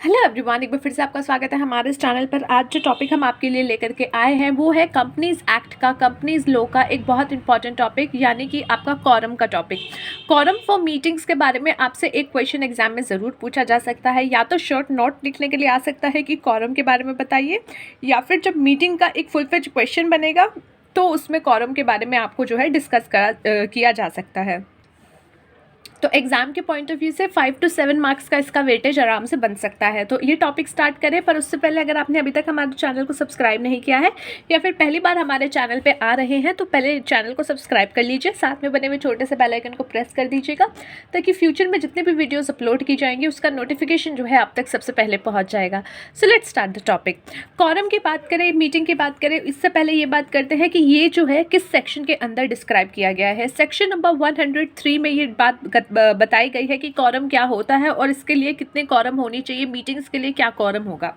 Hello everyone, एक बार फिर से आपका स्वागत है हमारे इस चैनल पर। आज जो टॉपिक हम आपके लिए लेकर के आए हैं वो है कंपनीज एक्ट का, कंपनीज लॉ का एक बहुत इंपॉर्टेंट टॉपिक, यानी कि आपका कॉरम का टॉपिक। कॉरम फॉर मीटिंग्स के बारे में आपसे एक क्वेश्चन एग्जाम में ज़रूर पूछा जा सकता है, या तो शॉर्ट नोट लिखने के लिए आ सकता है कि कॉरम के बारे में बताइए, या फिर जब मीटिंग का एक फुल फ्लेज क्वेश्चन बनेगा तो उसमें कॉरम के बारे में आपको जो है डिस्कस किया जा सकता है। तो एग्जाम के पॉइंट ऑफ व्यू से 5 to 7 मार्क्स का इसका वेटेज आराम से बन सकता है। तो ये टॉपिक स्टार्ट करें, पर उससे पहले अगर आपने अभी तक हमारे चैनल को सब्सक्राइब नहीं किया है या फिर पहली बार हमारे चैनल पे आ रहे हैं तो पहले चैनल को सब्सक्राइब कर लीजिए, साथ में बने हुए छोटे से बेल आइकन को प्रेस कर दीजिएगा ताकि फ्यूचर में जितने भी वीडियोज़ अपलोड की जाएंगी उसका नोटिफिकेशन जो है आप तक सबसे पहले पहुँच जाएगा। So let's start the topic. Quorum की बात करें, मीटिंग की बात करें, इससे पहले ये बात करते हैं कि ये जो है किस सेक्शन के अंदर डिस्क्राइब किया गया है। सेक्शन नंबर 103 में ये बात बताई गई है कि कॉरम क्या होता है और इसके लिए कितने कॉरम होनी चाहिए, मीटिंग्स के लिए क्या कॉरम होगा।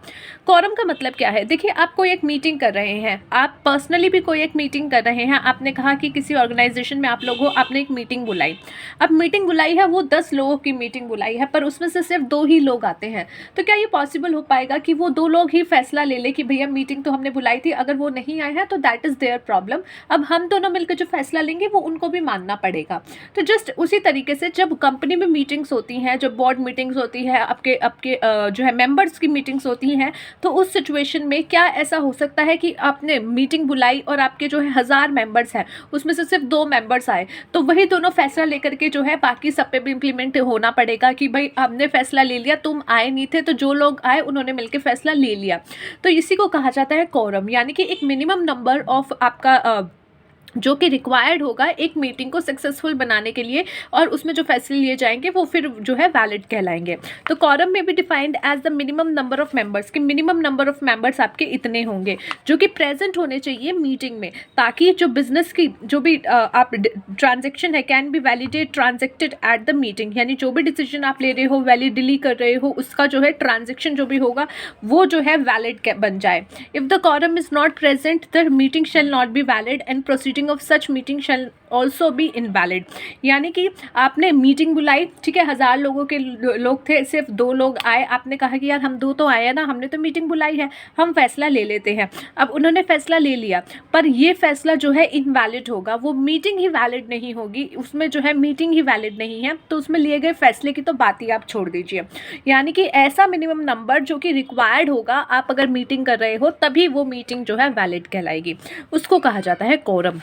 कॉरम का मतलब क्या है? देखिए, आप कोई एक मीटिंग कर रहे हैं, आप पर्सनली भी कोई एक मीटिंग कर रहे हैं, आपने कहा कि किसी ऑर्गेनाइजेशन में आप लोग हो, आपने एक मीटिंग बुलाई। अब मीटिंग बुलाई है, वो 10 लोगों की मीटिंग बुलाई है, पर उसमें से सिर्फ 2 ही लोग आते हैं। तो क्या ये पॉसिबल हो पाएगा कि वो 2 लोग ही फैसला ले ले कि भैया मीटिंग तो हमने बुलाई थी, अगर वो नहीं आए हैं तो दैट इज़ देयर प्रॉब्लम, अब हम दोनों मिलकर जो फैसला लेंगे वो उनको भी मानना पड़ेगा। तो जस्ट उसी तरीके से जब कंपनी में मीटिंग्स होती हैं, जब बोर्ड मीटिंग्स होती है, आपके आपके जो है मेंबर्स की मीटिंग्स होती हैं, तो उस सिचुएशन में क्या ऐसा हो सकता है कि आपने मीटिंग बुलाई और आपके जो है 1000 मेंबर्स हैं, उसमें से सिर्फ 2 मेंबर्स आए, तो वही दोनों फैसला लेकर के जो है बाकी सब पे भी इम्प्लीमेंट होना पड़ेगा कि भाई हमने फैसला ले लिया, तुम आए नहीं थे, तो जो लोग आए उन्होंने मिलकर फैसला ले लिया। तो इसी को कहा जाता है कोरम, यानी कि एक मिनिमम नंबर ऑफ आपका जो कि रिक्वायर्ड होगा एक मीटिंग को सक्सेसफुल बनाने के लिए, और उसमें जो फैसले लिए जाएंगे वो फिर जो है वैलिड कहलाएंगे। तो कॉरम में भी defined as the minimum number of members, कि मिनिमम नंबर ऑफ मेंबर्स आपके इतने होंगे जो कि प्रेजेंट होने चाहिए मीटिंग में, ताकि जो बिजनेस की जो भी आप ट्रांजेक्शन है can be validate transacted eight the meeting, यानी जो भी डिसीजन आप ले रहे हो, वैलिडली कर रहे हो, उसका जो है ट्रांजेक्शन जो भी होगा वो जो है वैलिड बन जाए। If the quorum is not present the meeting shall not be valid and proceeding of such meeting shall also be invalid. यानी कि आपने मीटिंग बुलाई, ठीक है, 1000 लोगों के लोग थे, सिर्फ 2 लोग आए, आपने कहा कि यार हम 2 तो आए ना, हमने तो मीटिंग बुलाई है, हम फैसला ले लेते हैं। अब उन्होंने फैसला ले लिया, पर ये फैसला जो है इनवैलिड होगा, वो मीटिंग ही वैलिड नहीं होगी, उसमें जो है मीटिंग ही वैलिड नहीं है, तो उसमें लिए गए फैसले की तो बात ही आप छोड़ दीजिए। यानी कि ऐसा मिनिमम नंबर जो कि रिक्वायर्ड होगा, आप अगर मीटिंग कर रहे हो तभी वो मीटिंग जो है वैलिड कहलाएगी, उसको कहा जाता है कोरम।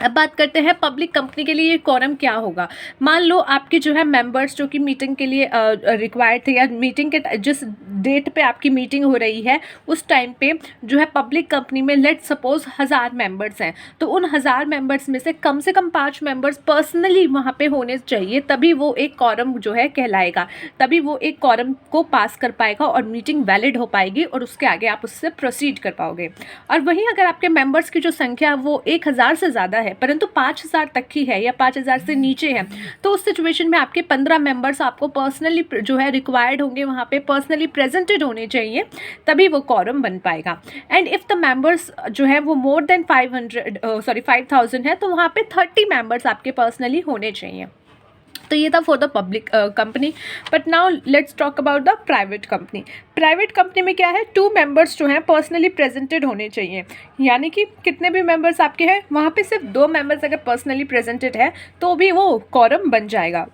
अब बात करते हैं पब्लिक कंपनी के लिए ये कॉरम क्या होगा। मान लो आपके जो है मेंबर्स जो कि मीटिंग के लिए रिक्वायर्ड थे, या मीटिंग के जिस डेट पे आपकी मीटिंग हो रही है उस टाइम पे जो है पब्लिक कंपनी में लेट सपोज 1000 मेंबर्स हैं, तो उन 1000 मेंबर्स में से कम 5 मेंबर्स पर्सनली वहाँ पे होने चाहिए, तभी वो एक कॉरम जो है कहलाएगा, तभी वो एक कॉरम को पास कर पाएगा और मीटिंग वैलिड हो पाएगी और उसके आगे आप उससे प्रोसीड कर पाओगे। और वहीं अगर आपके मेंबर्स की जो संख्या वो 1000 से ज़्यादा है परंतु 5000 तक की है या 5000 से नीचे है, तो उस सिचुएशन में आपके 15 मेंबर्स आपको पर्सनली जो है रिक्वायर्ड होंगे, वहाँ पे पर्सनली प्रेजेंटेड होने चाहिए, तभी वो कॉरम बन पाएगा। एंड इफ़ द मेंबर्स जो है वो मोर देन 5000 है, तो वहाँ पे 30 मेंबर्स आपके पर्सनली होने चाहिए। तो ये था for the public company. But now let's talk about the private company. Private company में क्या है, 2 मेंबर्स जो हैं पर्सनली प्रेजेंटेड होने चाहिए, यानी कि कितने भी मेंबर्स आपके हैं वहाँ पे सिर्फ 2 मेंबर्स अगर पर्सनली प्रेजेंटेड है तो भी वो कॉरम बन जाएगा।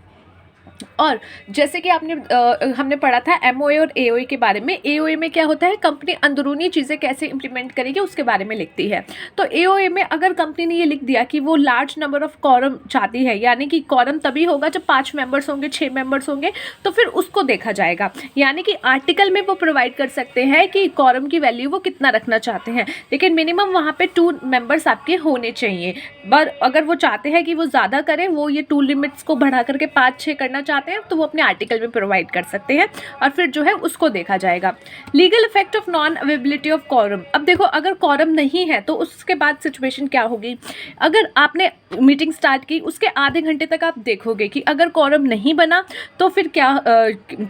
और जैसे कि हमने पढ़ा था एमओए और एओए के बारे में। एओए में क्या होता है, कंपनी अंदरूनी चीज़ें कैसे इंप्लीमेंट करेगी उसके बारे में लिखती है। तो एओए में अगर कंपनी ने ये लिख दिया कि वो लार्ज नंबर ऑफ कॉरम चाहती है, यानी कि कॉरम तभी होगा जब 5 मेंबर्स होंगे, 6 मेंबर्स होंगे, तो फिर उसको देखा जाएगा। यानी कि आर्टिकल में वो प्रोवाइड कर सकते हैं कि कॉरम की वैल्यू वो कितना रखना चाहते हैं, लेकिन मिनिमम वहाँ पर 2 मेंबर्स आपके होने चाहिए। पर अगर वो चाहते हैं कि वो ज़्यादा करें, वो ये 2 लिमिट्स को बढ़ा करके 5-6 करना चाहते हैं, तो वो अपने आर्टिकल में प्रोवाइड कर सकते हैं और फिर जो है उसको देखा जाएगा। Legal effect of non availability of quorum. अब देखो, अगर कॉरम नहीं है तो उसके बाद सिचुएशन क्या होगी। अगर आपने मीटिंग स्टार्ट की, उसके आधे घंटे तक आप देखोगे कि अगर कॉरम नहीं बना तो फिर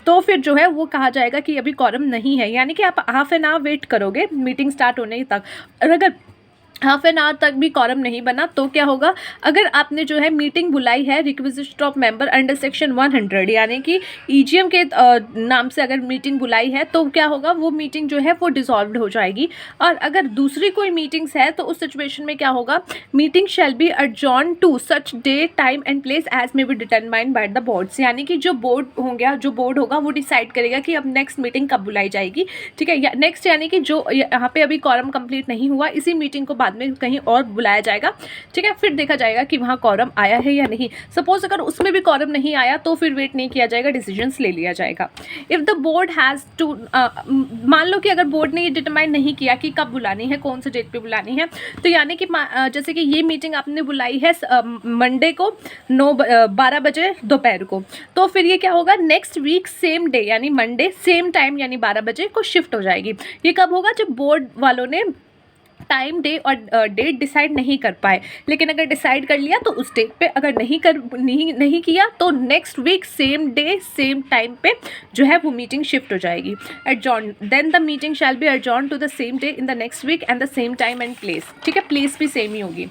तो फिर जो है वो कहा जाएगा कि अभी कॉरम नहीं है, यानी कि आप हाफ एन आवर वेट करोगे मीटिंग स्टार्ट होने तक। और अगर हाफ एन आवर तक भी कॉरम नहीं बना तो क्या होगा, अगर आपने जो है मीटिंग बुलाई है requisite of member under section 100 यानी कि ईजीएम के नाम से अगर मीटिंग बुलाई है तो क्या होगा, वो मीटिंग जो है वो डिसॉल्व्ड हो जाएगी। और अगर दूसरी कोई मीटिंग्स है तो उस सिचुएशन में क्या होगा, meeting shall be adjourn to such day time and place as may be determined by the boards, यानी कि जो बोर्ड होंगे, जो बोर्ड होगा वो डिसाइड करेगा कि अब नेक्स्ट मीटिंग कब बुलाई जाएगी। ठीक है, नेक्स्ट यानी कि जो यहाँ पे अभी कॉरम कंप्लीट नहीं हुआ, इसी मीटिंग को बाद में कहीं और बुलाया जाएगा। ठीक है, फिर देखा जाएगा कि वहाँ कॉरम आया है या नहीं। सपोज अगर उसमें भी कॉरम नहीं आया तो फिर वेट नहीं किया जाएगा, डिसीजंस ले लिया जाएगा। If the board has to, मान लो कि अगर बोर्ड ने ये डिटरमाइन नहीं किया कि कब बुलानी है, कौन से डेट पे बुलानी है, तो यानी कि जैसे कि ये मीटिंग आपने बुलाई है मंडे को 12 बजे दोपहर को, तो फिर ये क्या होगा, नेक्स्ट वीक सेम डे यानी मंडे सेम टाइम यानी 12 बजे को शिफ्ट हो जाएगी। ये कब होगा, जब बोर्ड वालों ने टाइम डे और डेट डिसाइड नहीं कर पाए, लेकिन अगर डिसाइड कर लिया तो उस डेट पे, अगर नहीं किया तो next week same day same time पे जो है वो मीटिंग शिफ्ट हो जाएगी। Adjourn, then the meeting shall be adjourn to the same day in the next week and the same time and place. ठीक है, प्लेस भी सेम ही होगी।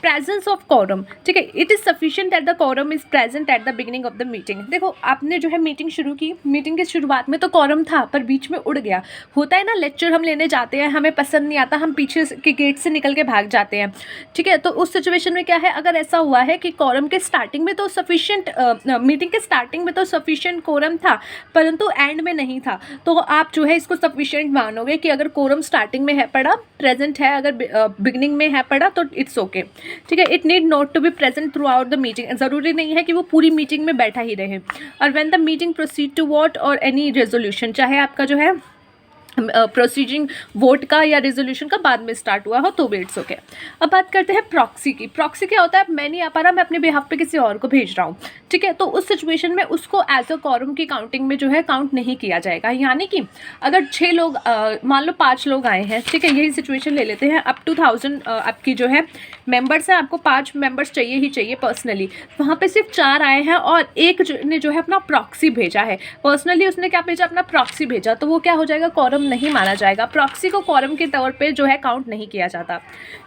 प्रेजेंस ऑफ कॉरम, ठीक है, it is sufficient that the quorum is present at the beginning of the meeting. देखो आपने जो है मीटिंग शुरू की, मीटिंग की शुरुआत में तो कॉरम था पर बीच में उड़ गया। होता है ना, लेक्चर हम लेने जाते हैं, हमें पसंद नहीं आता, हम पीछे के गेट से निकल के भाग जाते हैं। ठीक है, तो उस सिचुएशन में क्या है, अगर ऐसा हुआ है कि कॉरम के स्टार्टिंग में तो सफिशिएंट, मीटिंग के स्टार्टिंग में तो सफिशिएंट कॉरम था परंतु एंड में नहीं था, तो आप जो है इसको सफिशिएंट मानोगे कि अगर कॉरम स्टार्टिंग में है पड़ा, प्रेजेंट है, अगर बिगिनिंग में है पड़ा तो इट्स ओके। ठीक है, it need not to be present throughout the meeting, ज़रूरी नहीं है कि वो पूरी मीटिंग में बैठा ही रहे। और when the meeting proceed to vote और एनी रेजोल्यूशन, चाहे आपका जो है प्रोसीजिंग वोट का या रेजोल्यूशन का बाद में स्टार्ट हुआ हो तो भी इट्स ओके। अब बात करते हैं प्रॉक्सी की। प्रॉक्सी क्या होता है, मैं नहीं आ पा रहा, मैं अपने बिहाफ पे किसी और को भेज रहा हूँ। ठीक है, तो उस सिचुएशन में उसको एज अ कॉरम की काउंटिंग में जो है काउंट नहीं किया जाएगा। यानी कि अगर 6 लोग, मान लो 5 लोग आए हैं, ठीक है, यही सिचुएशन ले लेते हैं, अप टू 1000 आपकी जो है मेंबर्स है, आपको 5 मेंबर्स चाहिए ही चाहिए पर्सनली, वहाँ पे सिर्फ 4 आए हैं और एक ने जो है अपना प्रॉक्सी भेजा है, पर्सनली उसने क्या भेजा, अपना प्रॉक्सी भेजा, तो वो क्या हो जाएगा, कॉरम नहीं माना जाएगा। प्रॉक्सी को कॉरम के तौर पे जो है काउंट नहीं किया जाता।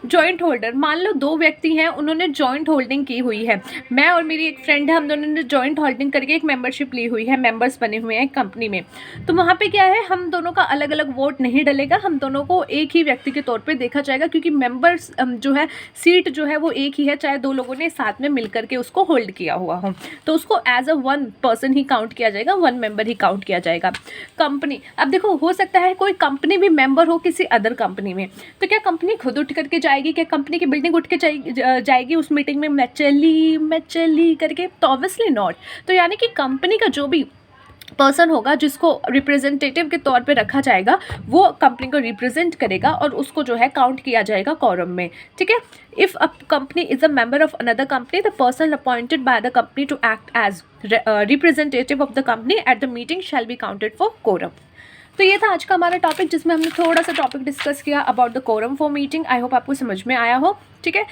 जॉइंट होल्डर, मान लो 2 व्यक्ति हैं, उन्होंने जॉइंट होल्डिंग की हुई है, मैं और मेरी एक फ्रेंड है, हम दोनों ने जॉइंट होल्डिंग करके एक मेंबरशिप ली हुई है, मेंबर्स बने हुए हैं कंपनी में, तो वहाँ पे क्या है, हम दोनों का अलग अलग वोट नहीं डलेगा, हम दोनों को एक ही व्यक्ति के तौर पे देखा जाएगा, क्योंकि मेंबर्स जो है सीट जो है वो एक ही है, चाहे 2 लोगों ने साथ में मिलकर के उसको होल्ड किया हुआ हो, तो उसको एज अ 1 पर्सन ही काउंट किया जाएगा, 1 मेंबर ही काउंट किया जाएगा। कंपनी, अब देखो हो सकता है कोई कंपनी भी मेंबर हो किसी अदर कंपनी में, तो क्या कंपनी खुद उठ करके जाएगी, क्या कंपनी की बिल्डिंग उठ के जाएगी उस मीटिंग में, मैं चली करके, तो ऑब्वियसली नॉट। तो यानी कि कंपनी का जो भी पर्सन होगा जिसको रिप्रेजेंटेटिव के तौर पे रखा जाएगा, वो कंपनी को रिप्रेजेंट करेगा और उसको जो है काउंट किया जाएगा कॉरम में। ठीक है, if a company is a member of another company, the person appointed by the company to act as representative of the company at the meeting shall be counted for quorum. तो ये था आज का हमारा topic, जिसमें हमने थोड़ा सा टॉपिक डिस्कस किया about the quorum for meeting. I hope आपको समझ में आया हो। ठीक है,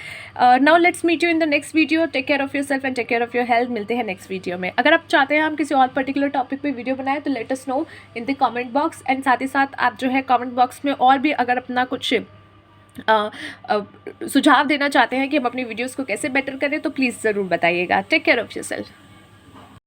now let's meet you in the next video. Take care of yourself and take care of your health. मिलते हैं नेक्स्ट वीडियो में। अगर आप चाहते हैं हम किसी और पर्टिकुलर टॉपिक पे वीडियो बनाएं तो let us know in the comment box, and साथ ही साथ आप जो है कमेंट बॉक्स में और भी अगर अपना कुछ सुझाव देना चाहते हैं कि हम अपनी वीडियोज़ को कैसे बेटर करें तो प्लीज़ ज़रूर बताइएगा। Take care of your self.